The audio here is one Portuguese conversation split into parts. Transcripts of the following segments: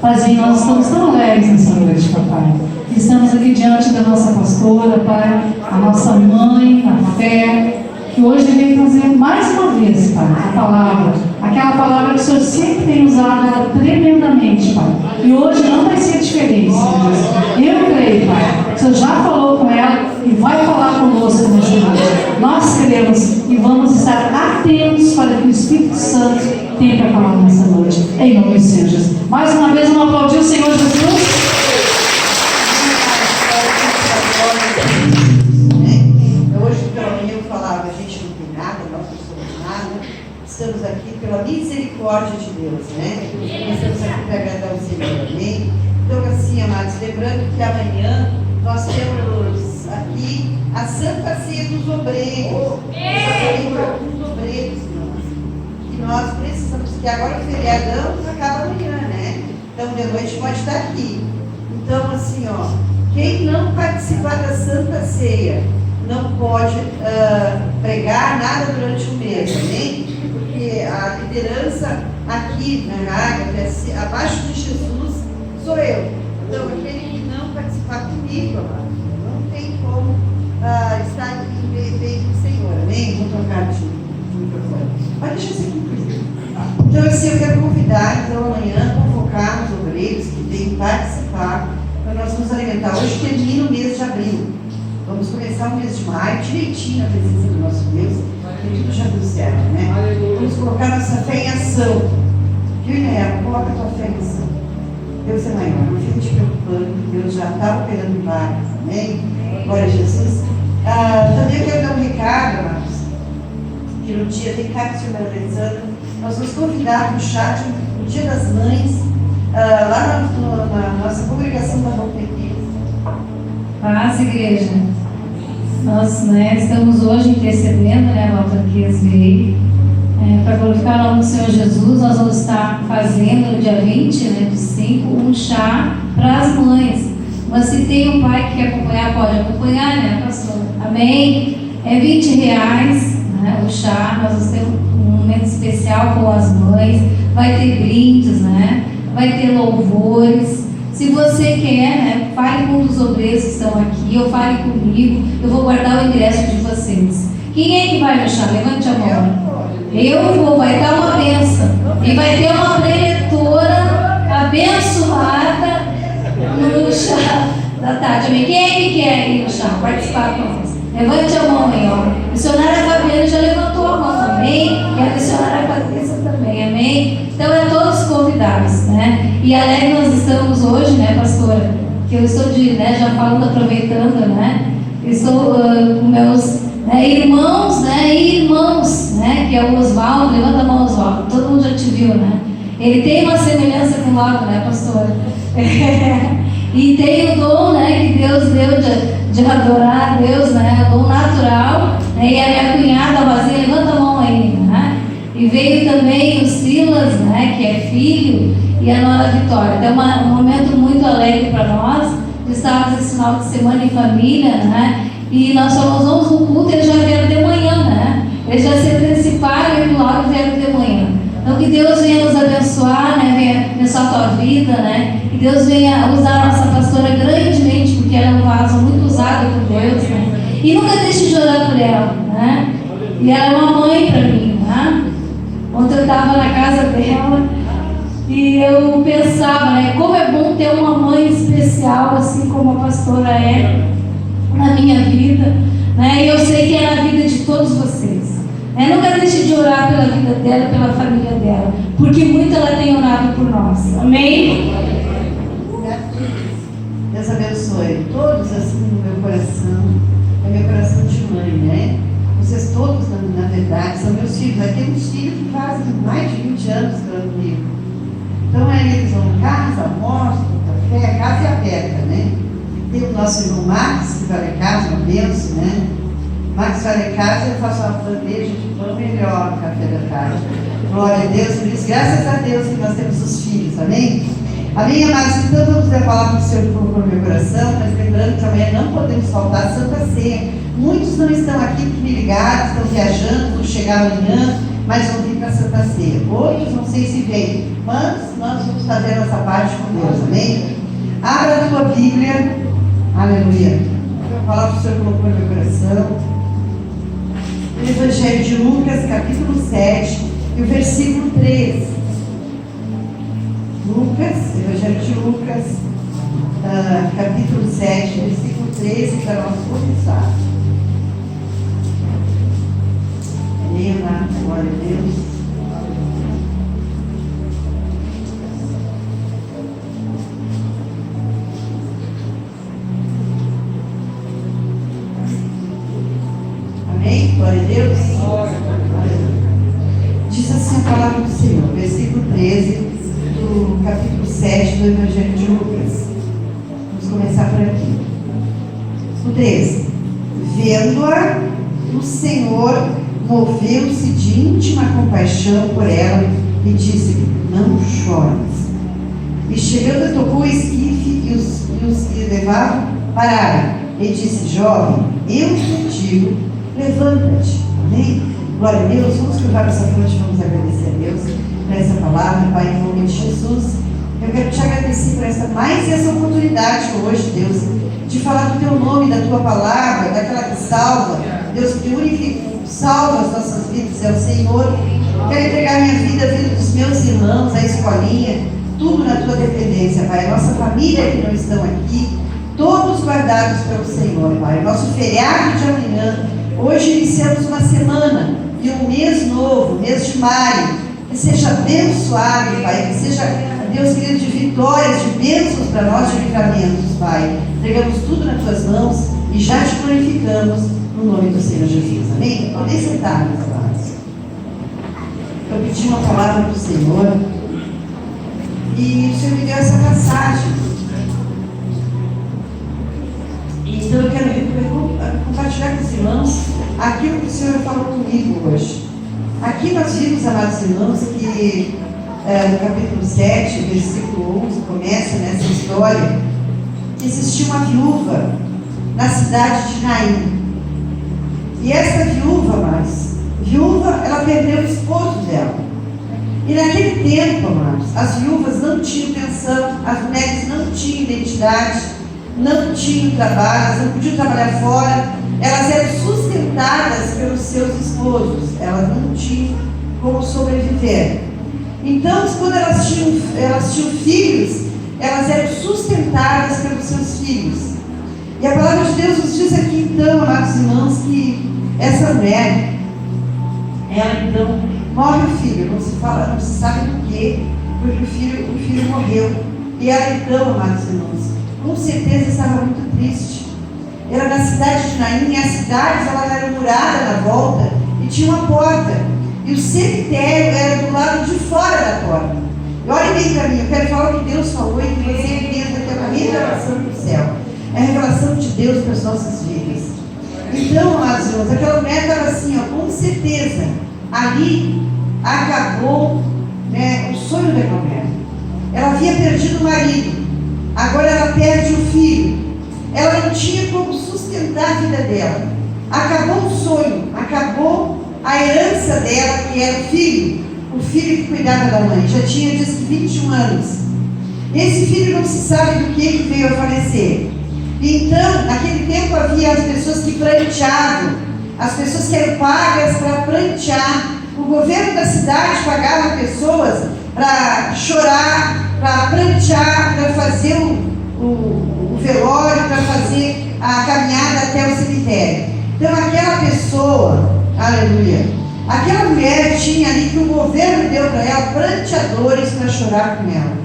Paizinho, nós estamos tão alegres nessa noite, papai. Estamos aqui diante da nossa pastora, pai, a nossa mãe, a fé, que hoje veio trazer mais uma vez, pai, a palavra. Aquela palavra que o Senhor sempre tem usado ela tremendamente, pai. E hoje não vai ser diferente, Senhor Deus. Eu creio, pai. O Senhor já falou com ela e vai falar conosco nessa noite. Nós queremos e vamos estar atentos para que o Espírito Santo tenha para falar nessa noite. Em nome do Senhor Jesus. Mais uma vez, vamos aplaudir o Senhor Jesus. Hoje, pela manhã, eu falava, a gente não tem nada, nós não somos nada. Estamos aqui pela misericórdia de Deus, né? Nós estamos aqui para agradar o Senhor, amém? Então, assim, amados, lembrando que amanhã nós temos aqui a Santa Ceia dos Obreiros. Os obreiros, que nós precisamos, que agora o feriadão acaba amanhã, né? Então, de noite pode estar aqui. Então, assim, ó, quem não participar da Santa Ceia não pode pregar nada durante o mês, amém? Porque a liderança aqui na Ágata, abaixo de Jesus, sou eu. Então, aquele que não participar comigo, amado, não tem como estar aqui em meio do Senhor, amém? Vou trocar de microfone. Mas deixa eu ser aqui. Então, assim, eu quero convidar, então, amanhã, convocar os obreiros que têm que participar para nós nos alimentar. Hoje termina o mês de abril. Vamos começar o mês de maio, direitinho na presença do nosso Deus, que tudo já deu certo, né? Vamos colocar nossa fé em ação. Viu, Néa? Coloca a tua fé em ação. Deus é maior, não fica te preocupando, Deus já está operando milagres, amém? Glória a Jesus. Também eu quero dar um recado, amados, que no dia, tem Cássio Melezano, nós vamos convidar para o chat no Dia das Mães, lá na nossa congregação da Valpeteiros. Paz, igreja. Nós estamos hoje intercedendo, a Valpeteiros veio, para glorificar o nome do Senhor Jesus. Nós vamos estar fazendo no dia 20, de 5, um chá para as mães. Mas se tem um pai que quer acompanhar, pode acompanhar, pastor? Amém? É R$20, o chá. Nós vamos ter um momento especial com as mães. Vai ter brindes, vai ter louvores. Se você quer, fale com um dos obreiros que estão aqui, ou fale comigo, eu vou guardar o ingresso de vocês. Quem é que vai no chá? Levante a mão. Eu vou, vai dar uma bênção. E vai ter uma preletora abençoada no chá da tarde. Amém? Quem é que quer ir no chá? Participar com nós. Levante a mão aí, ó. A missionária Fabiana já levantou a mão, amém? E a missionária Patrícia também, amém? Então é todos convidados, E alegre nós estamos hoje, pastora? Que eu estou já falando, aproveitando, estou com meus irmãos, e irmãos, que é o Oswaldo. Levanta a mão, Oswaldo. Todo mundo já te viu, Ele tem uma semelhança com o Lago, pastora? E tem o dom, que Deus deu de adorar a Deus, o dom natural, e a minha cunhada, a Rosinha, levanta a mão aí, E veio também o Silas, que é filho, e a Nora Vitória. Então é um momento muito alegre para nós, de estarmos esse final de semana em família, E nós só vamos no culto e eles já vieram de manhã, Eles já se anteciparam e do lado vieram de manhã. Então que Deus venha nos abençoar, venha abençoar a tua vida, Que Deus venha usar a nossa pastora grandemente, porque ela é um vaso muito usado por Deus, E nunca deixe de orar por ela, E ela é uma mãe para mim, Ontem eu estava na casa dela e eu pensava, como é bom ter uma mãe especial, assim como a pastora é na minha vida, E eu sei que é na vida de todos vocês. Nunca deixe de orar pela vida dela, pela família dela, porque muito ela tem orado por nós. Amém? Deus abençoe todos assim no meu coração, é meu coração de mãe, Vocês todos, na verdade, são meus filhos. Aqui temos filhos que fazem mais de 20 anos comigo. Então, eles vão em casa, almoçam, café, a casa é aberta, Tem o nosso irmão Marcos, que vai lá em casa, uma bênção, Marcos vai lá em casa e eu faço uma bandeja de pão melhor no café da tarde. Glória a Deus por isso. Graças a Deus que nós temos os filhos, amém? Amém, amados? Então, vamos ler a palavra do Senhor colocou no meu coração, mas lembrando que amanhã não podemos faltar a Santa Ceia. Muitos não estão aqui porque me ligaram, estão viajando, vão chegar amanhã. mas vão vir para a Santa Ceia. Outros não sei se vêm, mas nós vamos fazer nossa parte com Deus, amém? Abra a tua Bíblia, aleluia. Eu vou falar que o Senhor colocou no meu coração. O Evangelho de Lucas, capítulo 7, e o versículo 13. Lucas, Evangelho de Lucas, capítulo 7, versículo 13, para nós começar. Amém, glória a Deus. Amém, glória a Deus. Diz assim a palavra do Senhor, versículo 13, do capítulo 7 do Evangelho de Lucas. Vamos começar por aqui. O 13. Vendo-a, o Senhor moveu-se de íntima compaixão por ela e disse-lhe: não chores. E chegando, tocou o esquife e os que levavam pararam. E disse: jovem, eu te digo, levanta-te. Amém? Glória a Deus. Vamos curvar essa fonte, vamos agradecer a Deus por essa palavra, Pai, em nome de Jesus. Eu quero te agradecer por essa oportunidade hoje, Deus, de falar do teu nome, da tua palavra, daquela que salva, Deus, que unifica, salva as nossas vidas, é o Senhor. Quero entregar minha vida, a vida dos meus irmãos, a escolinha, tudo na tua dependência, Pai. Nossa família que não estão aqui, todos guardados pelo Senhor, Pai. Nosso feriado de amanhã, hoje iniciamos uma semana e um mês novo, mês de maio, que seja abençoado, Pai, que seja, Deus querido, de vitórias, de bênçãos para nós, de livramentos, Pai. Entregamos tudo nas tuas mãos e já te glorificamos no nome do Senhor Jesus. Amém? Podem sentar, meus amados. Eu pedi uma palavra do Senhor e o Senhor me deu essa passagem. Então eu quero compartilhar com os irmãos aquilo que o Senhor falou comigo hoje. Aqui nós vimos, amados irmãos, que no capítulo 7, versículo 11, começa nessa história que existia uma viúva na cidade de Naim. E essa viúva, amados, ela perdeu o esposo dela. E naquele tempo, amados, as viúvas não tinham pensão, as mulheres não tinham identidade, não tinham trabalho, elas não podiam trabalhar fora, elas eram sustentadas pelos seus esposos, elas não tinham como sobreviver. Então, quando elas tinham filhos, elas eram sustentadas pelos seus filhos. E a palavra de Deus nos diz aqui, então, amados irmãos, que essa mulher, ela então morre o filho, não se sabe do que, porque o filho morreu. E ela então, amados irmãos, com certeza estava muito triste. Era na cidade de Naim, e as cidades ela era murada na volta e tinha uma porta. E o cemitério era do lado de fora da porta. E olhem bem para mim, eu quero falar o que Deus falou e que você entenda que é uma revelação do céu. É a revelação de Deus para as nossas vidas. Então, amados irmãos, aquela mulher estava assim, ó, com certeza, ali acabou, né, o sonho daquela mulher. Ela havia perdido o marido, agora ela perde o filho. Ela não tinha como sustentar a vida dela. Acabou o sonho, acabou a herança dela, que era o filho que cuidava da mãe. Já tinha, diz que 21 anos. Esse filho não se sabe do que veio a falecer. Então, naquele tempo havia as pessoas que pranteavam, as pessoas que eram pagas para prantear. O governo da cidade pagava pessoas para chorar, para prantear, para fazer o velório, para fazer a caminhada até o cemitério. Então aquela pessoa, aleluia, aquela mulher tinha ali que o governo deu para ela pranteadores para chorar com ela.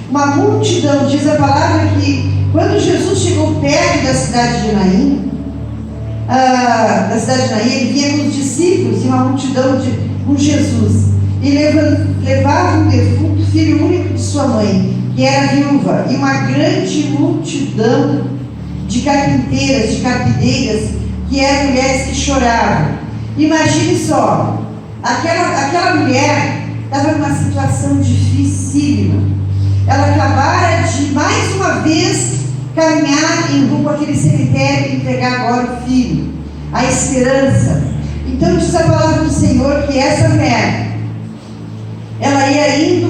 Uma multidão, diz a palavra que quando Jesus chegou perto da cidade de Naim, ele vinha com os discípulos e uma multidão com Jesus. E levava um defunto, filho único de sua mãe, que era viúva, e uma grande multidão de carpinteiras, de carpideiras, que eram mulheres que choravam. Imagine só, aquela mulher estava numa situação dificílima. Ela acabara de, mais uma vez, caminhar em rumo àquele cemitério e entregar agora o filho, a esperança. Então diz a palavra do Senhor que essa mulher,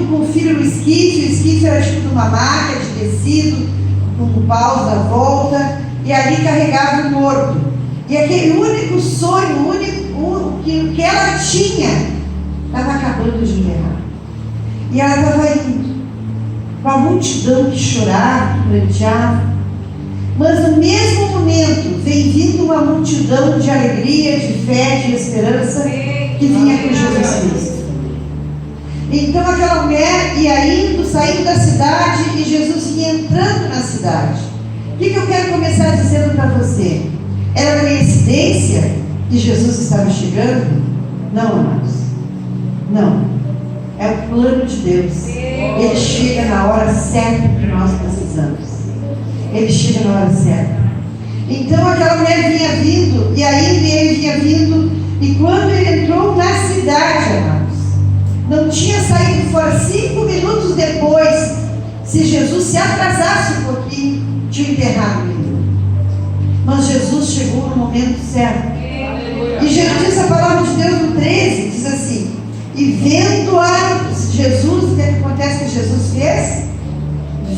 com o filho no esquite. O esquite era tipo de uma maca de tecido, com paus à volta, e ali carregava o morto. E aquele único sonho, que ela tinha, estava acabando de enterrar. E ela estava indo, com a multidão que chorava, que pranteava. Mas no mesmo momento, vem vindo uma multidão de alegria, de fé, de esperança, que vinha com Jesus Cristo. Então aquela mulher ia indo, saindo da cidade, e Jesus ia entrando na cidade. O que eu quero começar dizendo para você? Era coincidência que Jesus estava chegando? Não, amados. Não. É o plano de Deus. Ele chega na hora certa que nós precisamos. Ele chega na hora certa. Então aquela mulher vinha vindo, e ainda ele vinha vindo, e quando ele entrou na cidade, amados, não tinha saído fora 5 minutos depois. Se Jesus se atrasasse um pouquinho, tinha enterrado ele. Mas Jesus chegou no momento certo. E Jesus diz a palavra de Deus no 13, diz assim: e vendo-a, Jesus, o que acontece que Jesus fez?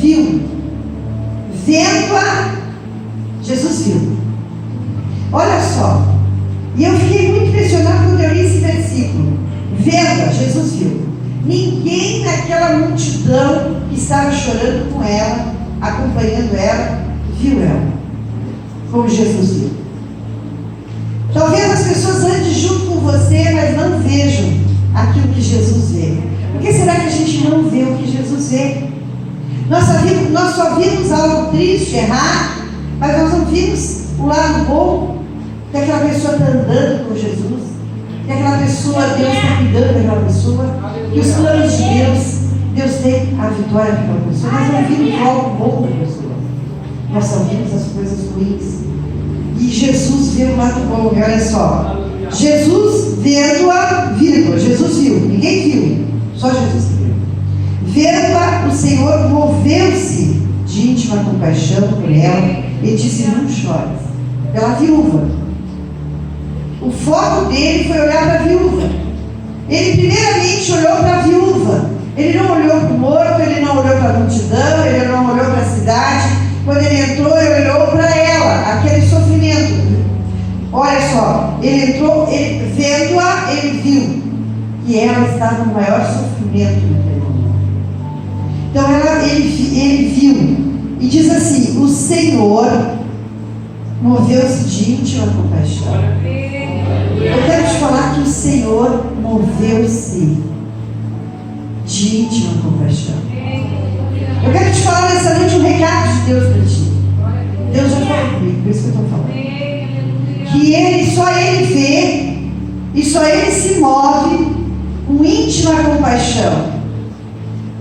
Viu. Vendo-a, Jesus viu. Olha só. E eu fiquei muito impressionado quando eu li esse versículo. Vendo-a, Jesus viu. Ninguém naquela multidão que estava chorando com ela, acompanhando ela, viu ela como Jesus viu. Talvez as pessoas andem junto com você, mas não vejam aquilo que Jesus vê. Por que será que a gente não vê o que Jesus vê? Nós só vimos algo triste, errado, mas nós não vimos o lado bom, que aquela pessoa está andando com Jesus, que aquela pessoa, Deus está cuidando daquela pessoa, que os planos de Deus tem a vitória daquela pessoa. Nós não vimos o algo bom da pessoa, nós só vimos as coisas ruins. E Jesus vê o lado bom. E olha só, Jesus vendo-a, vírgula, Jesus viu, ninguém viu, só Jesus viu. Vendo-a, o Senhor moveu-se de íntima compaixão por ela e disse: não chores. Pela viúva. O foco dele foi olhar para a viúva. Ele primeiramente olhou para a viúva. Ele não olhou para o morto, ele não olhou para a multidão, ele não olhou para a cidade. Quando ele entrou, ele olhou para ela, aquele sofrimento. Olha só, ele entrou, vendo-a, ele viu que ela estava no maior sofrimento naquele momento. Então ele viu, e diz assim: o Senhor moveu-se de íntima compaixão. Eu quero te falar que o Senhor moveu-se de íntima compaixão. Eu quero te falar nessa noite um recado de Deus para ti. Deus já falou comigo, por isso que eu estou falando. Que só Ele vê e só Ele se move com íntima compaixão.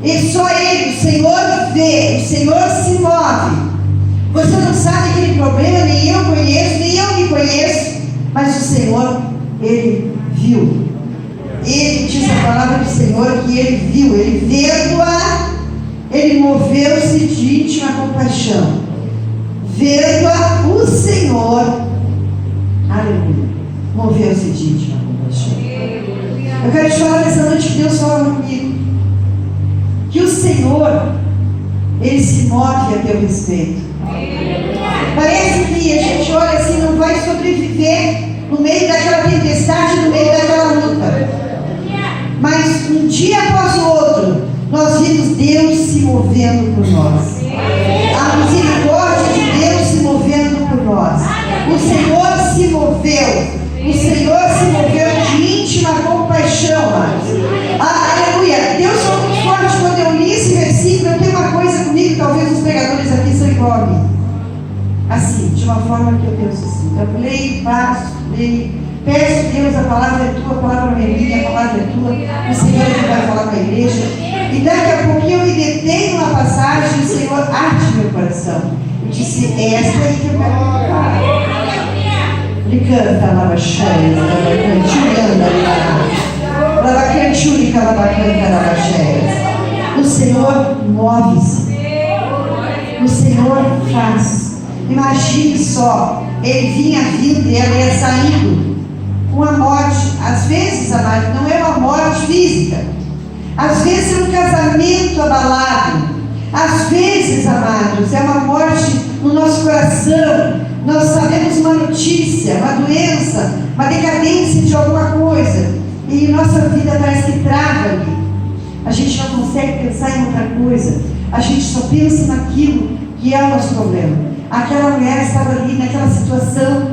E só Ele, o Senhor vê, o Senhor se move. Você não sabe aquele problema, nem eu conheço, nem eu me conheço, mas o Senhor, Ele viu. Ele diz a palavra do Senhor que Ele viu, Ele vendo-a, Ele moveu-se de íntima compaixão. Vendo-a, o Senhor, aleluia, moveu-se de íntima compaixão. Eu quero te falar nessa noite que Deus fala comigo, que o Senhor, Ele se move a teu respeito. Parece que a gente olha assim, não vai sobreviver no meio daquela tempestade, no meio daquela luta. Mas um dia após o outro, nós vimos Deus se movendo por nós. A misericórdia de Deus se movendo por nós. O Senhor se moveu. O Senhor se moveu de íntima compaixão. Aleluia. Deus foi muito forte quando eu li esse versículo. Eu tenho uma coisa comigo, talvez os pregadores aqui são igual a mim. Assim, de uma forma que eu penso assim. Eu leio, passo, leio. Peço, Deus, a palavra é tua, a palavra não é minha, a palavra é tua. O Senhor é que vai falar com a igreja. E daqui a pouquinho eu me detenho numa passagem e o Senhor arde meu coração. Eu disse: é esta aí que eu quero falar. Ele canta, lava cheias, lava cantianda, lava cantiúrica, lava canta, lava cheias. O Senhor move-se. O Senhor faz. Imagine só, ele vinha vindo e ela ia saindo com a morte. Às vezes, amado, não é uma morte física, Às vezes é um casamento abalado. Às vezes, amados, é uma morte no nosso coração. Nós sabemos uma notícia, uma doença, uma decadência de alguma coisa, e nossa vida parece que trava ali. A gente não consegue pensar em outra coisa. A gente só pensa naquilo que é o nosso problema. Aquela mulher estava ali naquela situação.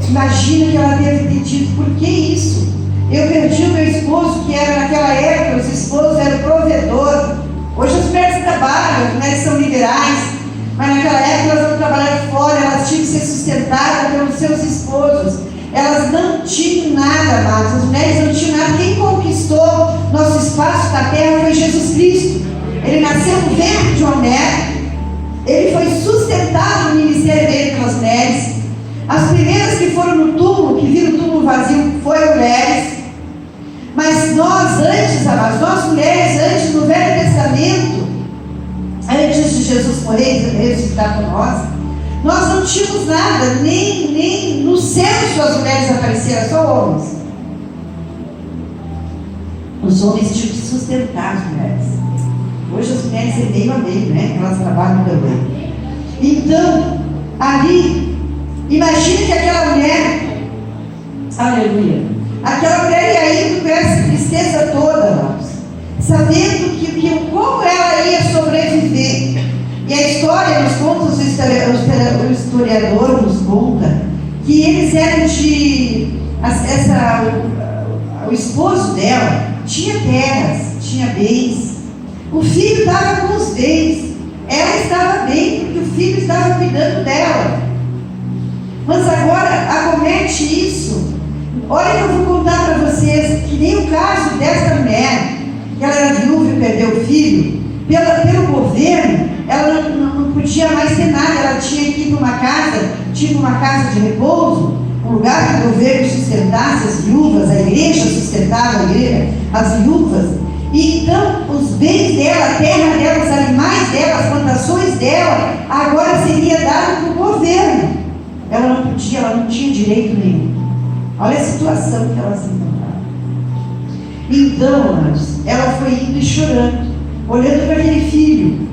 Imagina que ela deve ter dito: por que isso? Eu perdi o meu esposo, que era naquela época, os esposos eram provedor. Hoje as mulheres trabalham, as mulheres são liberais, mas naquela época elas não trabalhavam fora, elas tinham que ser sustentadas pelos seus esposos. Elas não tinham nada, amados. As mulheres não tinham nada. Quem conquistou nosso espaço na terra foi Jesus Cristo. Ele nasceu no ventre de uma mulher. Ele foi sustentado no ministério dele pelas mulheres. As primeiras que foram no túmulo, que viram o túmulo vazio, foram mulheres. Mas nós antes, amados, nós mulheres antes, no Velho Testamento, antes de Jesus morrer e ressuscitar por nós não tínhamos nada, nem no censo as mulheres apareceram, só homens. Os homens tinham que sustentar as mulheres. Hoje as mulheres é meio a meio, né? Elas trabalham também. Então, ali, imagine que aquela mulher, aleluia, aquela mulher ia indo com essa tristeza toda, amados, sabendo que como ela ia sobreviver. E a história nos conta, o historiador nos conta, que eles eram o esposo dela tinha terras, tinha bens. O filho estava com os bens. Ela estava bem, porque o filho estava cuidando dela. Mas agora acomete isso. Olha que eu vou contar para vocês, que nem o caso dessa mulher, que ela era viúva e perdeu o filho, pelo governo, ela não podia mais ter nada. Ela tinha que ir para uma casa, tipo uma casa de repouso, um lugar que o governo sustentasse as viúvas, a igreja sustentava as viúvas. E então os bens dela, a terra dela, os animais dela, as plantações dela, agora seria dado para o governo. Ela não podia, ela não tinha direito nenhum. Olha a situação que ela se encontrava. Então, amados, ela foi indo e chorando, olhando para aquele filho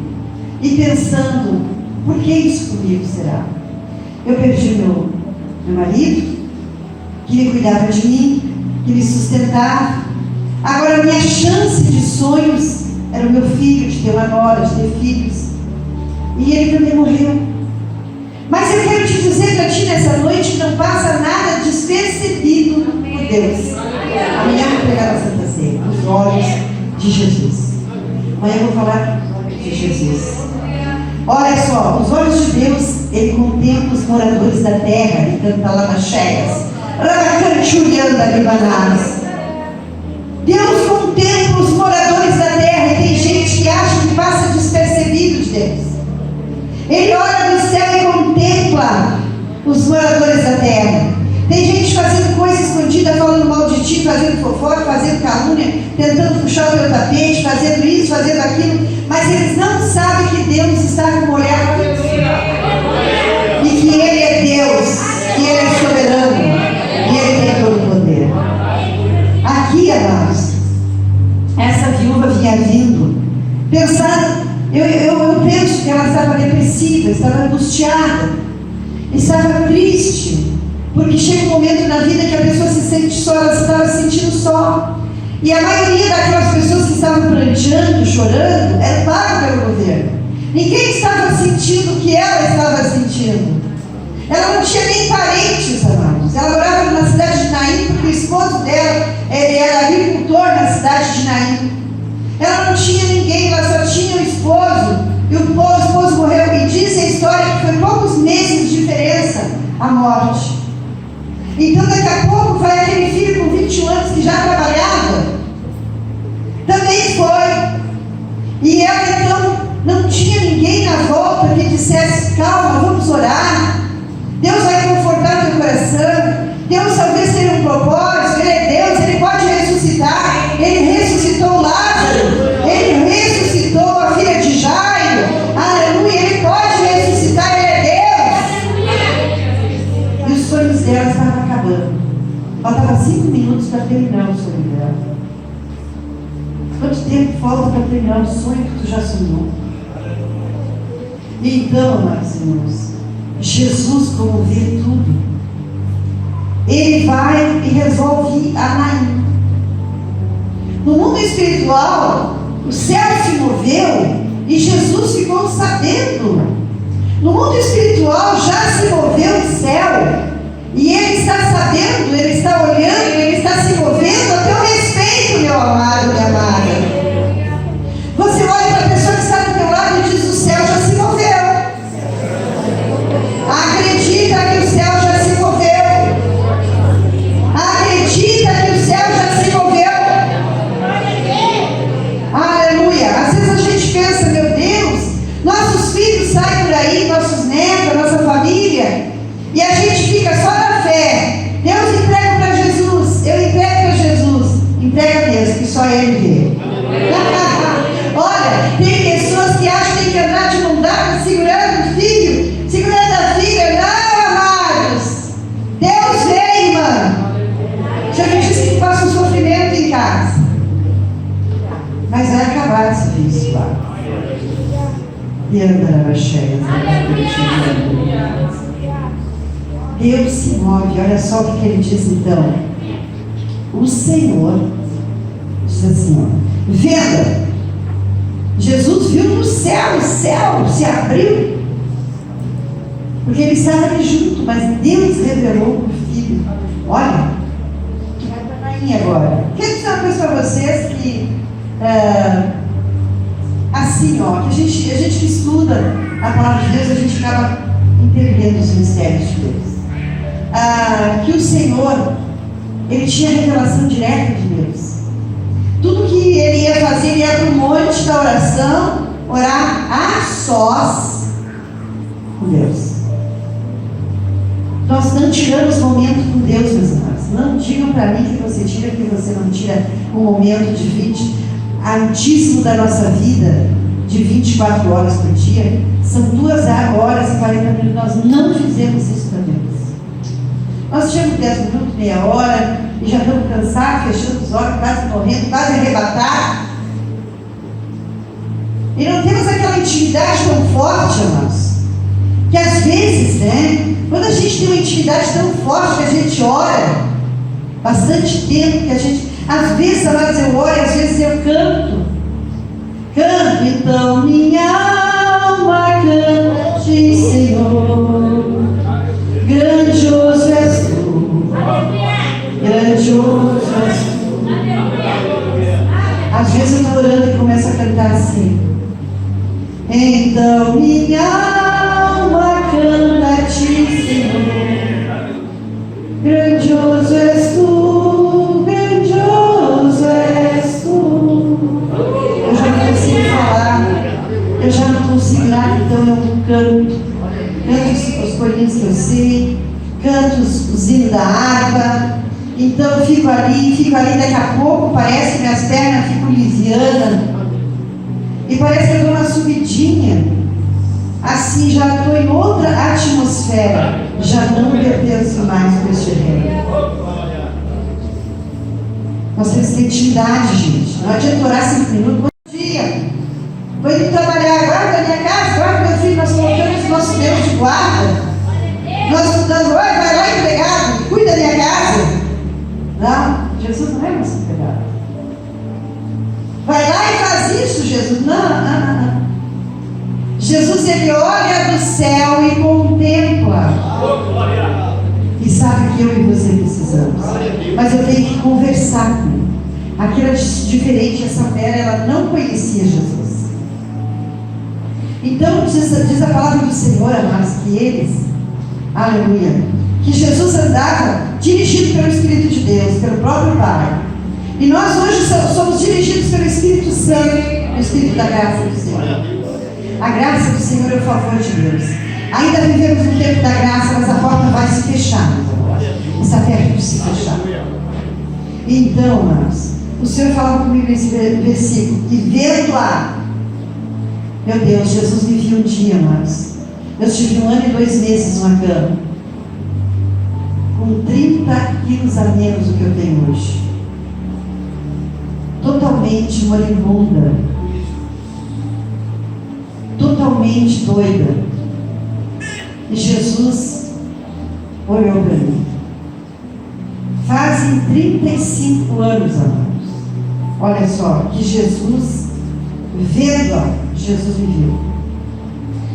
e pensando: por que isso comigo será? Eu perdi meu marido, que me cuidava de mim, que me sustentava. Agora minha chance de sonhos era o meu filho, de ter uma nora, de ter filhos. E ele também morreu. Mas eu quero te dizer para ti nessa noite que não passa nada despercebido por Deus. Amanhã eu vou pregar na Santa Ceia, os olhos de Jesus. Amanhã eu vou falar de Jesus. Olha só, os olhos de Deus, Ele contempla os moradores da terra. Ele canta lá nas Chegas. Deus contempla os moradores da terra. E tem gente que acha que passa despercebido de Deus. Ele olha do céu e contempla os moradores da terra. Tem gente fazendo coisa escondida, falando mal de ti, fazendo fofoca, fazendo calúnia, tentando puxar o teu tapete, fazendo isso, fazendo aquilo, mas eles não sabem que Deus está com o olhar e que Ele é Deus, que Ele é soberano e Ele tem todo o poder. Aqui, amados, essa viúva vinha vindo, pensando, eu penso que ela estava depressiva, estava angustiada, estava triste. Porque chega um momento na vida que a pessoa se sente só, ela estava se sentindo só. E a maioria daquelas pessoas que estavam pranteando, chorando, era pago pelo governo. Ninguém estava sentindo o que ela estava sentindo. Ela não tinha nem parentes, amados. Ela morava na cidade de Naim, porque o esposo dela era agricultor na cidade de Naim. Ela não tinha ninguém, ela só tinha o esposo. E o esposo morreu. E diz a história que foi poucos meses de diferença a morte. Então daqui a pouco vai aquele filho com 21 anos que já trabalhava, também foi. E ela então não tinha ninguém na volta que dissesse: calma, vamos orar, Deus vai confortar teu coração, Deus talvez tenha um propósito, Ele é Deus, Ele pode ressuscitar. Ele ressuscitou Lázaro, Ele ressuscitou a filha de Jairo, aleluia, Ele pode ressuscitar, Ele é Deus. E os sonhos dela estavam acabando. Faltava 5 minutos para terminar o sonho dela. Quanto tempo tempo falta para terminar o sonho que tu já sonhou? Então, amados irmãos, Jesus, como vê tudo, Ele vai e resolve ir a Naim. No mundo espiritual, o céu se moveu e Jesus ficou sabendo. No mundo espiritual já se moveu o céu e Ele está sabendo, Ele está olhando, Ele está se movendo a teu respeito, meu amado, minha amada. Você olha para a pessoa que está do teu lado e diz: o céu já se moveu. Acredita que o céu já se moveu. Acredita que o céu já se moveu. Aleluia. Às vezes a gente pensa: meu Deus, nossos filhos saem por aí, nossos netos, nossa família, e a gente fica só na fé. Deus entrega para Jesus, eu entrego para Jesus. Entrega mesmo, que só Ele vê. Olha, tem pessoas que acham que tem que andar de mão dada, segurando o filho, segurando a filha. Não, amados. Deus vem, irmã. Já me disse que faça um sofrimento em casa. Mas vai acabar esse vício lá. E anda cheia. Deus se move. Olha só o que Ele diz então. O Senhor diz assim, ó, venda. Jesus viu no céu, o céu se abriu, porque Ele estava ali junto, mas Deus revelou o Filho. Olha, que vai para a rainha agora. Quero dizer uma coisa para vocês que, assim, ó, que a gente que estuda a palavra de Deus, a gente acaba entendendo os mistérios de Deus. Que o Senhor, Ele tinha revelação direta de Deus. Tudo que Ele ia fazer, Ele ia para o monte da oração, orar a sós com Deus. Nós não tiramos momento com Deus, meus amados. Não digam para mim que você tira, que você não tira um momento de 20, altíssimo da nossa vida, de 24 horas por dia. São 2 horas e 40 minutos. Nós não fizemos isso para Deus. Nós tivemos 10 minutos, meia hora, e já estamos cansados, fechando os olhos, quase morrendo, quase arrebatados. E não temos aquela intimidade tão forte, amados, que às vezes, né, quando a gente tem uma intimidade tão forte que a gente ora, bastante tempo que a gente, às vezes, amados, eu oro e às vezes eu canto, então minha alma cante, Senhor, grandioso és tu, grandioso és tu. Às vezes eu estou orando e começo a cantar assim, então minha alma canta a ti, Senhor, grandioso és tu, grandioso és tu. Eu já não consigo falar, eu já não consigo nada, então eu canto os corinhos que eu sei, canto os hinos da harpa. Então fico ali, daqui a pouco parece que minhas pernas ficam livianas e parece que eu dou uma subidinha, assim, já estou em outra atmosfera, já não pertenço mais para este reino. Nós temos que ter intimidade, gente. Não adianta orar 5 minutos. Bom dia, vou indo trabalhar agora da minha casa, agora meu filho, nós colocamos o nosso Deus de guarda, nós estudando, vai lá empregado, cuida da minha casa. Não, Jesus não é nosso empregado. Vai lá e faz isso, Jesus. Não. Jesus, Ele olha do céu e contempla. E sabe que eu e você precisamos. Mas eu tenho que conversar com Ele. Aqui era diferente, essa mulher, ela não conhecia Jesus. Então, diz a palavra do Senhor, amados, que eles, aleluia, que Jesus andava dirigido pelo Espírito de Deus, pelo próprio Pai. E nós hoje somos dirigidos pelo Espírito Santo, o Espírito da graça do Senhor. A graça do Senhor é o favor de Deus. Ainda vivemos no tempo da graça, mas a porta vai se fechar. Está perto de se fechar. Então, amados, o Senhor falava comigo nesse versículo, e vendo lá, meu Deus, Jesus me viu um dia, amados. Eu tive 1 ano e 2 meses numa cama, com 30 quilos a menos do que eu tenho hoje. totalmente moribunda, totalmente doida. E Jesus olhou para mim. Fazem 35 anos, amados. Olha só, que Jesus, vendo-a, Jesus me viu.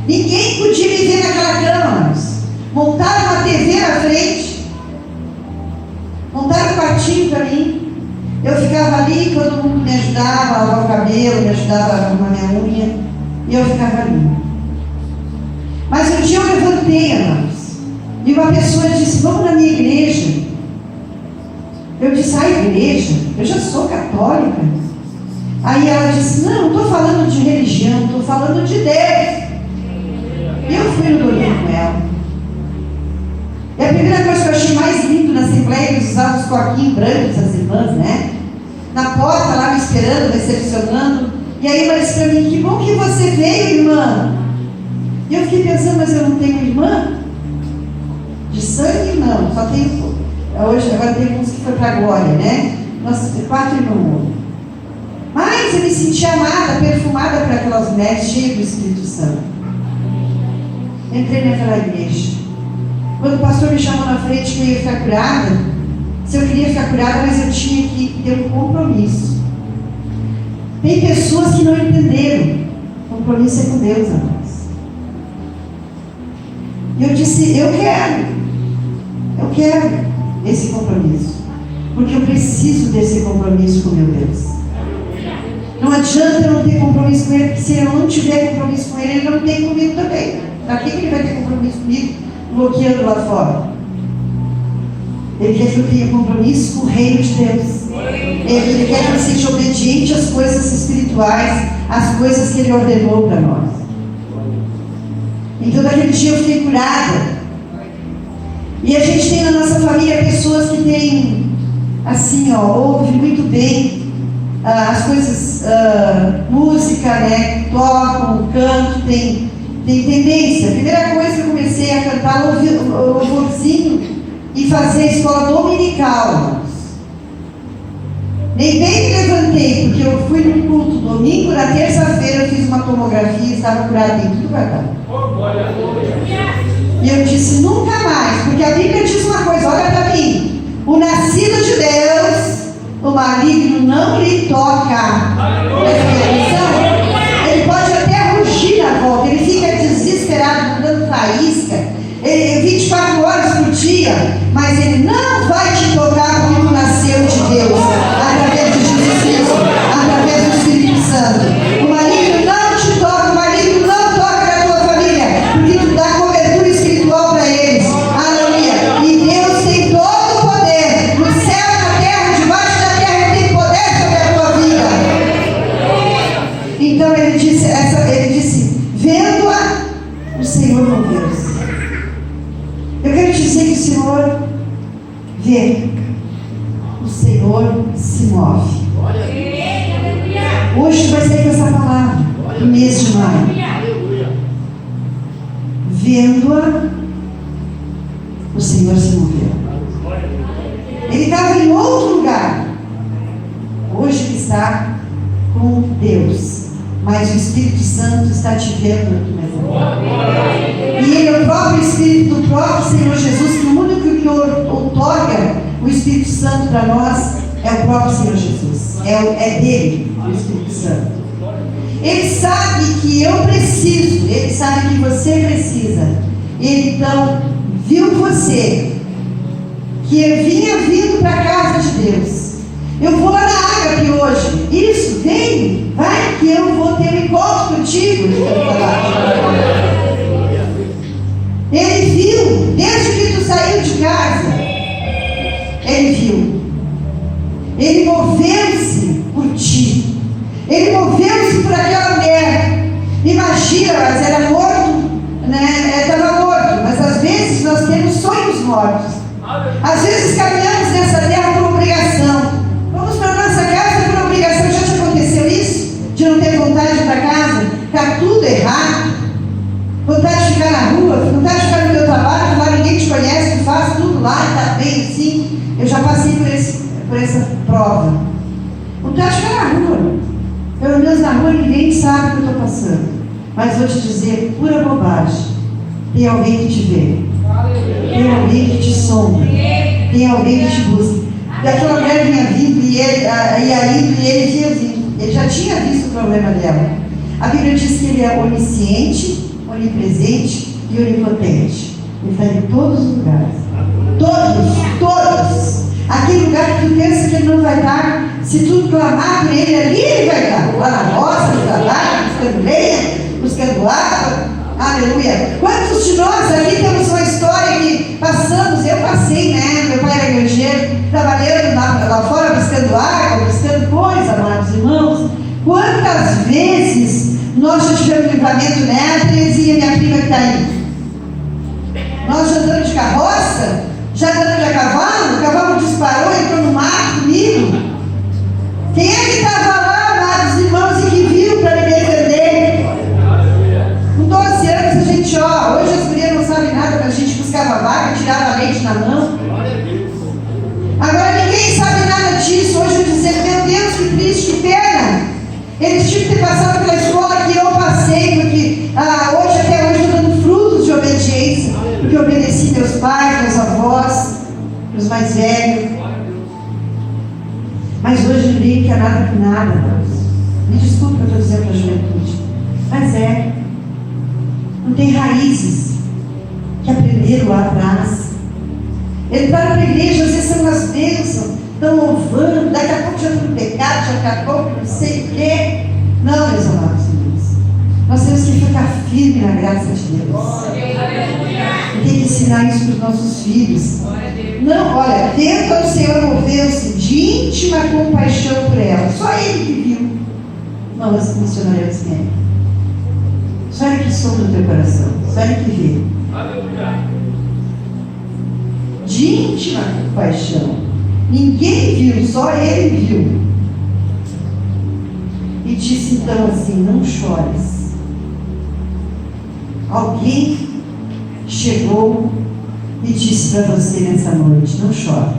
Ninguém podia me ver naquela cama, amados. Montaram uma TV na frente, montaram um quartinho para mim. Eu ficava ali, todo mundo me ajudava a lavar o cabelo, me ajudava a arrumar minha unha, e eu ficava ali. Mas um dia eu levantei, amados, e uma pessoa disse: vamos na minha igreja. Eu disse: a igreja? Eu já sou católica. Aí ela disse: não estou falando de religião, estou falando de Deus. E eu fui no domingo com ela. E a primeira coisa que eu achei mais lindo na Assembleia, eles usavam os coquinhos brancos, as irmãs, né? Na porta lá me esperando, recepcionando. E aí ela disse para mim: que bom que você veio, irmã. E eu fiquei pensando: mas eu não tenho irmã? De sangue não, só tenho. Hoje, agora tem uns que foi para a glória, né? Nós 4 irmãos. Mas eu me senti amada, perfumada por aquelas mulheres cheias do Espírito Santo. Entrei naquela igreja. Quando o pastor me chamou na frente que eu ia ficar curada, se eu queria ficar curada, mas eu tinha que ter um compromisso. Tem pessoas que não entenderam. O compromisso é com Deus, amados. E eu disse: eu quero esse compromisso, porque eu preciso desse compromisso com meu Deus. Não adianta eu não ter compromisso com Ele, porque se eu não tiver compromisso com Ele, Ele não tem comigo também. Para que Ele vai ter compromisso comigo, bloqueando lá fora? Ele quer que eu tenha compromisso com o reino de Deus. Ele quer que eu seja obediente às coisas espirituais, às coisas que Ele ordenou para nós. Então naquele dia eu fiquei curada. E a gente tem na nossa família pessoas que têm, assim, ouvem muito bem as coisas, música, né? Tocam, canto, tem tendência. A primeira coisa que eu comecei a cantar louvorzinho e fazer a escola dominical. Nem bem me levantei, porque eu fui no culto domingo, na terça-feira eu fiz uma tomografia e estava curada em tudo guardado. E eu disse: nunca mais, porque a Bíblia diz uma coisa, olha para mim: o nascido de Deus, o maligno não lhe toca. Ele pode até rugir na volta, ele fica desesperado, dando faísca, 24 horas por dia, mas ele não vai te tocar porque tu nasceu de Deus, através de Jesus Cristo, através do Espírito Santo. O maligno não te toca, o maligno não toca na tua família, porque tu dá cobertura espiritual para eles. Aleluia. E Deus tem todo o poder, no céu, na terra, debaixo da terra, ele tem poder sobre a tua vida. Então ele disse: vendo-a, o Senhor moveu-se. Eu quero dizer que o Senhor vê, o Senhor se move. Hoje vai sair com essa palavra, no mês de maio. Vendo-a, o Senhor se moveu. Ele estava em outro lugar. Hoje ele está com Deus, mas o Espírito Santo está te vendo aqui nessa hora. E Ele é o próprio Espírito do próprio Senhor Jesus, que o único que outorga o Espírito Santo para nós é o próprio Senhor Jesus. É dele, o Espírito Santo. Ele sabe que eu preciso, Ele sabe que você precisa. Ele então viu você, que vinha vindo para a casa de Deus. Eu vou lá na Ágape hoje. Isso, vem, vai que eu vou ter um encontro contigo. Ele viu, desde que tu saiu de casa, Ele viu. Ele moveu-se por ti. Ele moveu-se por aquela mulher. Imagina, mas era morto, né? Estava morto, mas às vezes nós temos sonhos mortos. Às vezes caminhamos nessa terra por obrigação. Vamos para nossa casa por obrigação. Já te aconteceu isso? De não ter vontade de ir para casa? Está tudo errado. Vontade de ficar na rua, vontade de ficar no meu trabalho, lá ninguém te conhece, tu faz tudo lá, está bem assim. Eu já passei por essa prova. O trágico é na rua. Pelo menos na rua ninguém sabe o que eu estou passando. Mas vou te dizer, pura bobagem. Tem alguém que te vê. Tem alguém que te sonda. Tem alguém que te busca. Daquela mulher vinha vindo e ele vinha vindo. Ele já tinha visto o problema dela. A Bíblia diz que ele é onisciente, onipresente e onipotente. Ele está em todos os lugares. Todos. Aquele lugar que tu pensa que ele não vai estar, se tu clamar por ele ali, ele vai estar. Lá na roça, no trabalho, buscando lenha, buscando água. Aleluia. Quantos de nós aqui temos uma história que passamos, eu passei, né? Meu pai era igrejeiro, trabalhando lá fora, buscando água, buscando coisa, amados irmãos. Quantas vezes nós já tivemos livramento, né? A Terezinha, minha prima que está aí. Nós já andando de carroça, já andando a cavalo, o cavalo disparou, entrou no mato comigo. Quem é que estava lá, amados irmãos, e que viu para me defender? Com 12 anos a gente, hoje as gurias não sabem nada, mas a gente buscava vaca, tirava leite na mão. Agora ninguém sabe nada disso. Hoje eu dizer, meu Deus, que triste, que pena. Eles tinham que ter passado pela escola que eu passei, porque hoje, até hoje, estou dando frutos de obediência, porque eu obedeci meus pais, meus avós, os mais velhos. Mas hoje ninguém quer nada com nada, Deus. Me desculpe que eu estou dizendo para a juventude, mas não tem raízes que aprenderam lá atrás. Entraram para a igreja, às vezes são umas bênçãos, estão louvando, daqui a pouco já estão no pecado, daqui a pouco não sei o quê. Não, meus amados irmãos, nós temos que ficar firmes na graça de Deus. E tem que ensinar isso para os nossos filhos. Não, olha, dentro do Senhor moveu-se de íntima compaixão por ela. Só Ele que viu. Não, as missionárias têm. Só Ele que sonda o teu coração. Só Ele que vê. De íntima compaixão. Ninguém viu, só Ele viu. E disse então assim: não chores. Alguém chegou e disse para você nessa noite: não chore.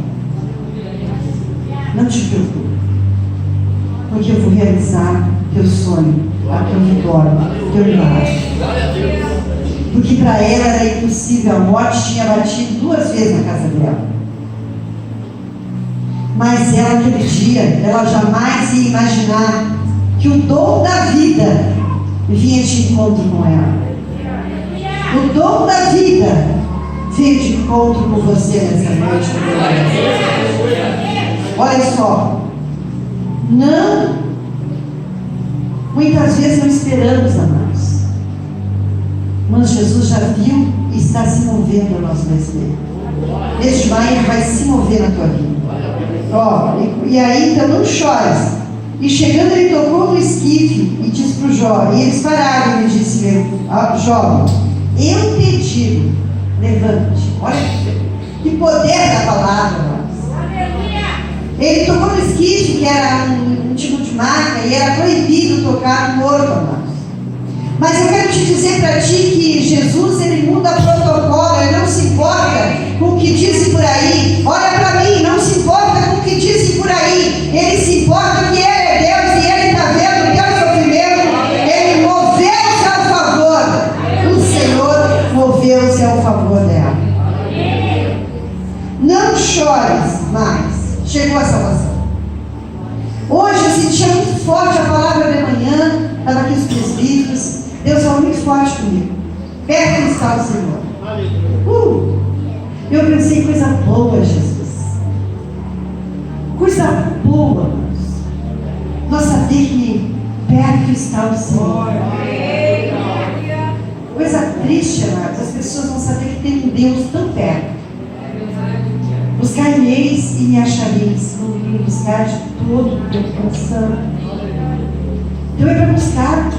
Não te preocupe. Porque eu vou realizar teu sonho, a tua vitória, teu milagre. Porque para ela era impossível, a morte tinha batido 2 vezes na casa dela. Mas ela, aquele dia, ela jamais ia imaginar que o dom da vida vinha de encontro com ela. O dom da vida veio de encontro com você nessa noite. Olha só, muitas vezes não esperamos, amados. Mas Jesus já viu e está se movendo ao nosso respeito. Este maio Ele vai se mover na tua vida. E aí então não chores. E chegando ele tocou no esquife e disse para o jovem, e eles pararam, e ele disse: jovem, eu te digo, levante. Olha que poder da palavra, amados. Ele tocou no esquife, que era um tipo de maca, e era proibido tocar no corpo, amados. Mas eu quero te dizer para ti que Jesus, Ele muda protocolo. Ele não se importa com o que dizem por aí. Olha para mim, não se importa com o que dizem por aí. Ele se importa que Ele é Deus e Ele está vendo o teu sofrimento. Ele moveu-se ao favor. O Senhor moveu-se ao favor dela. Não chores mais. Chegou a salvação. Hoje eu sentia muito forte a palavra de manhã. Estava aqui os presbíteros. Deus falou muito forte comigo. Perto está o Senhor. Eu pensei, coisa boa, Jesus. Coisa boa, irmãos. Nós saber que perto está o Senhor. Coisa triste, amados. As pessoas vão saber que tem um Deus tão perto. Buscar-me-eis e me achareis. Não me buscar de todo o teu coração. Então é para buscar.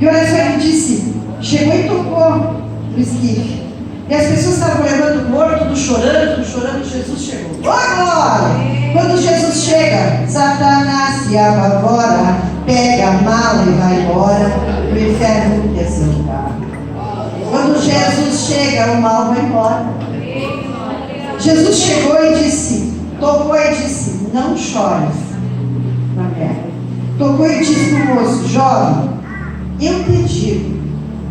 E olha só, ele disse, chegou e tocou no esquife. E as pessoas estavam levando o morto, tudo chorando, Jesus chegou. Oh, glória! Quando Jesus chega, Satanás se apavora, pega a mala e vai embora. O inferno não quer seu lugar. Quando Jesus chega, o mal vai embora. Jesus chegou e disse, tocou e disse, não chores. tocou e disse para o moço: jovem, eu te digo,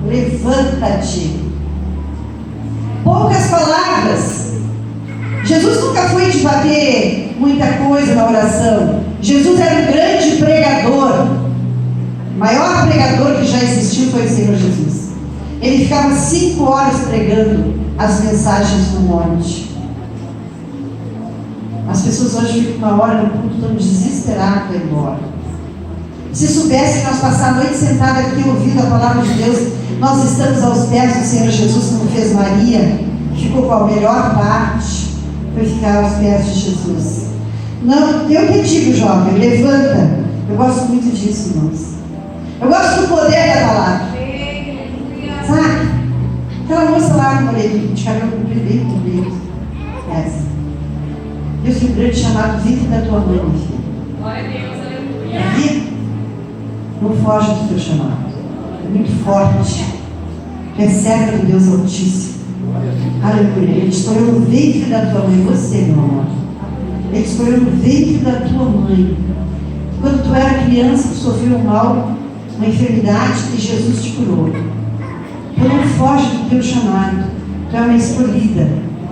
levanta-te. Poucas palavras. Jesus nunca foi de bater muita coisa na oração. Jesus era um grande pregador. O maior pregador que já existiu foi o Senhor Jesus. Ele ficava 5 horas pregando as mensagens no monte. As pessoas hoje ficam 1 hora no culto, estão desesperadas para ir embora. Se soubesse que nós passamos a noite sentada aqui ouvindo a palavra de Deus, nós estamos aos pés do Senhor Jesus, como fez Maria, ficou com a melhor parte, foi ficar aos pés de Jesus. Não, eu te digo, jovem, levanta. Eu gosto muito disso, irmãos. Eu gosto do poder da palavra. Sabe? Aquela moça lá com de cabelo comprido, bem comprido. Essa. Deus tem um grande chamado, vive da tua mãe, meu filho. Glória a Deus, aleluia. Aqui, não foge do teu chamado. É muito forte. Tu é serva do Deus Altíssimo. Aleluia. Ele escolheu no ventre da tua mãe, você, meu amor. Ele escolheu no ventre da tua mãe. Quando tu era criança, tu sofreu um mal, uma enfermidade, e Jesus te curou. Tu não foge do teu chamado. Tu é uma escolhida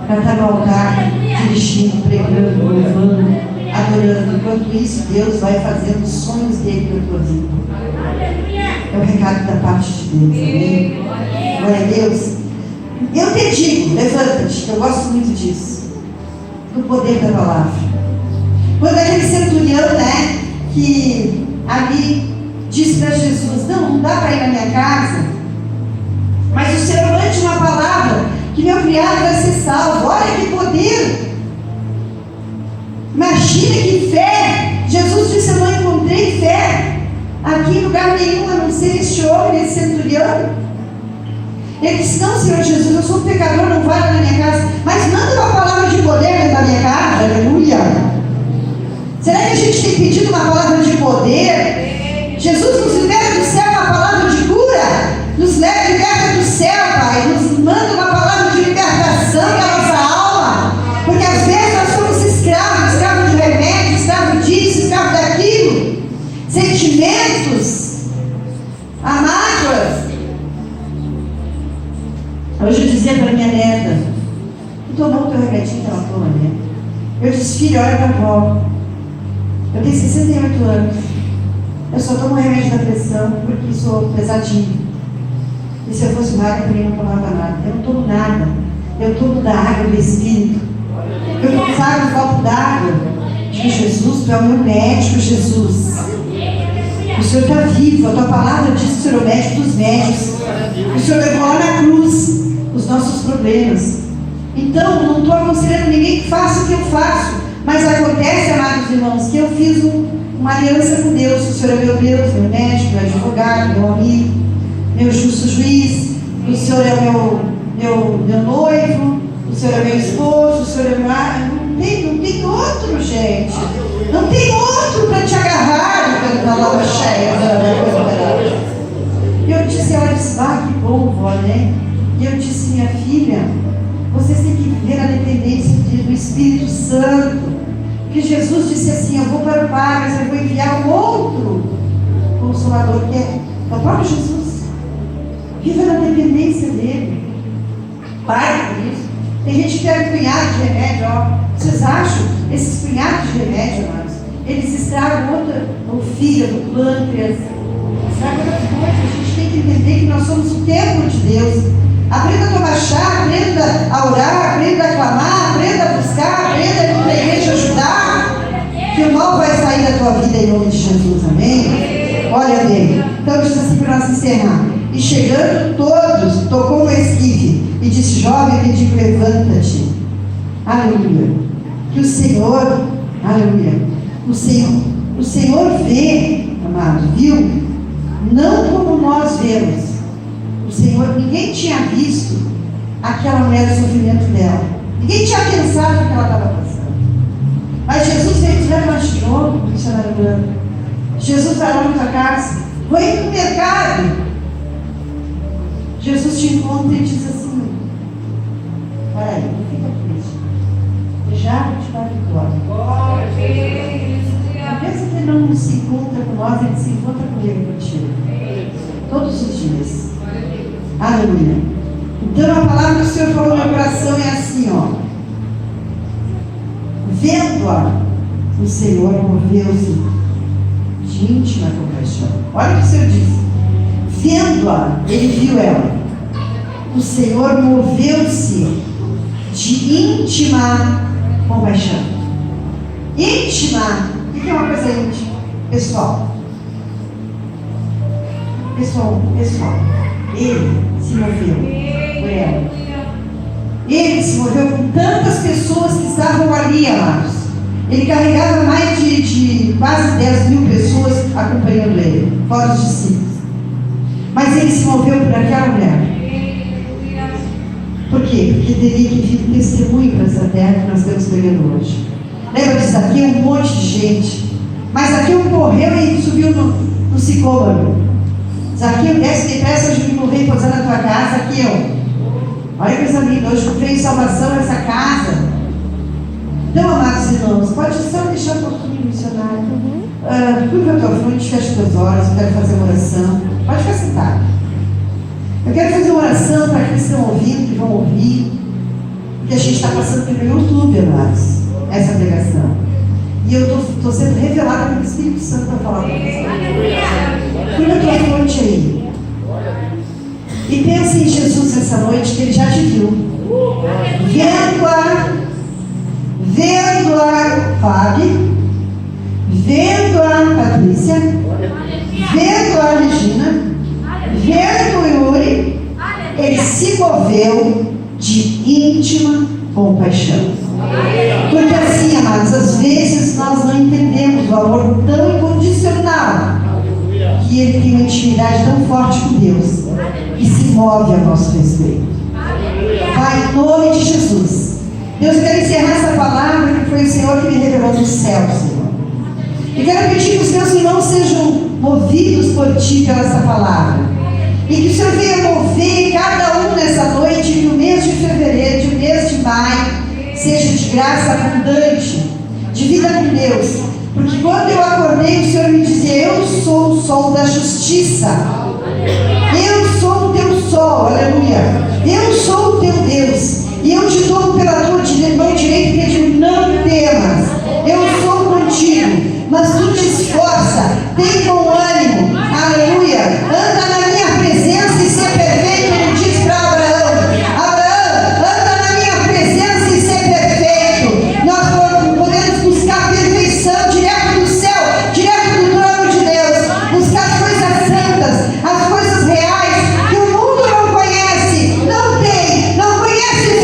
para estar no altar, dirigindo, pregando, louvando, adorando. Enquanto isso, Deus vai fazendo os sonhos dele na tua vida. É o recado da parte de Deus, amém? Glória a Deus. Eu te digo, levanta-te, que eu gosto muito disso, do poder da palavra. Quando aquele centurião, né, que ali disse para Jesus: não dá para ir na minha casa, mas o Senhor mande uma palavra que meu criado vai ser salvo. Olha que poder! Imagina que fé! Jesus disse: eu não encontrei fé aqui em lugar nenhum, a não ser este homem, esse centurião. Ele disse: não, Senhor Jesus, eu sou um pecador, não vai lá na minha casa, mas manda uma palavra de poder dentro da minha casa. Aleluia! Será que a gente tem pedido uma palavra de poder? Jesus nos libera do céu uma palavra de cura, nos liberta do céu, Pai, nos manda uma palavra de libertação da nossa alma, porque às vezes nós somos escravos de remédio, escravos disso, escravos daquilo, sentimentos, mágoas. Hoje eu dizia para minha neta: tu tomou o teu remedinho que ela toma, né? Eu disse: filha, olha para a avó, eu tenho 68 anos, eu só tomo remédio da pressão porque sou pesadinho. E se eu fosse magra, eu não tomava nada. Eu não tomo nada. Eu tomo da água do Espírito. Eu não saio um copo d'água. Digo: Jesus, tu é o meu médico, Jesus. O Senhor está vivo. A tua palavra diz que o Senhor é o médico dos médicos. O Senhor levou lá na cruz os nossos problemas. Então, não estou aconselhando ninguém que faça o que eu faço. Mas acontece, amados irmãos, que eu fiz uma aliança com Deus. O Senhor é meu Deus, meu médico, meu advogado, meu amigo, meu justo juiz. O Senhor é meu noivo, o Senhor é meu esposo, o Senhor é meu... Não tem outro, gente. Não tem outro para te agarrar na palavra cheia. E eu disse: ela disse: ah, que bom, vó, né? E eu disse: minha filha, vocês têm que viver a dependência do Espírito Santo. Que Jesus disse assim: eu vou para o Pai, mas eu vou enviar um outro Consolador, que é o próprio Jesus. Viva na dependência dele. Pare por isso. Tem gente que pega punhado de remédio, ó. Vocês acham? Esses punhados de remédio, amados, eles estragam o fígado, o pâncreas, estragam outras coisas. A gente tem que entender que nós somos o templo de Deus. Aprenda a tomar chá, aprenda a orar, aprenda a clamar, aprenda a buscar, aprenda a ir para a igreja ajudar, que o mal vai sair da tua vida em nome de Jesus, amém? Olha bem, então diz assim para nós encerrar: e chegando todos, tocou o esquife e disse: jovem, eu te digo, levanta-te. Aleluia. Que o Senhor, aleluia, o Senhor vê, amado, viu? Não como nós vemos. O Senhor, ninguém tinha visto aquela mulher, o sofrimento dela. Ninguém tinha pensado no que ela estava passando. Mas Jesus veio dizer: imaginou, missionário Bruno. Jesus vai lá na tua casa, vai para o mercado. Jesus te encontra e diz assim: olha aí, não fica triste. Já vou te dar vitória. Não Mesmo que ele não se encontra com nós, ele se encontra comigo e contigo. Todos os dias. Aleluia. Então a palavra que o Senhor falou no meu coração é assim, ó. Vendo-a, o Senhor moveu-se de íntima compaixão. Olha o que o Senhor disse. Vendo-a, ele viu ela. O Senhor moveu-se de íntima compaixão. Íntima. O que é uma coisa íntima? Pessoal. Ele se moveu por ela. Ele se moveu com tantas pessoas que estavam ali, amados. Ele carregava mais de quase 10 mil pessoas acompanhando ele, fora os discípulos. Mas ele se moveu por aquela mulher. Por quê? Porque teria que vir um testemunho para essa terra que nós estamos pregando hoje. Lembra de Zaqueu? Um monte de gente. Mas Zaqueu correu e subiu no sicômoro. Zaqueu, desce depressa, hoje eu vem pousar na tua casa. Zaqueu, olha que coisa linda, hoje eu veio salvação nessa casa. Então, amados irmãos, pode só deixar um pouquinho, missionário. Curva a tua frente, fecha teus olhos, eu quero fazer uma oração. Pode ficar sentado. Eu quero fazer uma oração para aqueles que estão ouvindo, que vão ouvir, porque a gente está passando pelo YouTube, amados, essa pregação. E eu estou sendo revelada pelo Espírito Santo para falar para vocês. Curva a tua fronte aí. E pensa em Jesus essa noite, que Ele já te viu. Vendo-a Fábio, vendo-a Patrícia, vendo-a Regina, vendo o Yuri, Ele se moveu de íntima compaixão. Porque assim, amados, às vezes nós não entendemos o amor tão incondicional, que Ele tem uma intimidade tão forte com Deus, que se move a nosso respeito. Pai, em nome de Jesus, Deus, eu quero encerrar essa palavra que foi o Senhor que me revelou do céu, Senhor. E quero pedir que os meus irmãos sejam movidos por Ti pela essa palavra. E que o Senhor venha mover cada um nessa noite, que o mês de fevereiro, que o mês de maio, seja de graça abundante, de vida com Deus. Porque quando eu acordei, o Senhor me dizia: eu sou o sol da justiça. Eu sou o teu sol, aleluia. Eu sou o teu Deus. E eu te dou pela tua mão direita e te digo: não temas. Eu sou contigo. Mas tu te esforça, tem bom ânimo, aleluia. Anda na minha presença e ser perfeito, como diz para Abraão. Abraão, anda na minha presença e ser perfeito. Nós podemos buscar perfeição direto do céu, direto do trono de Deus. Buscar as coisas santas, as coisas reais que o mundo não conhece, não conhece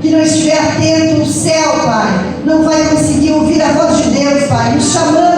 que não estiver atento ao céu, Pai, não vai conseguir ouvir a voz de Deus, Pai, nos chamando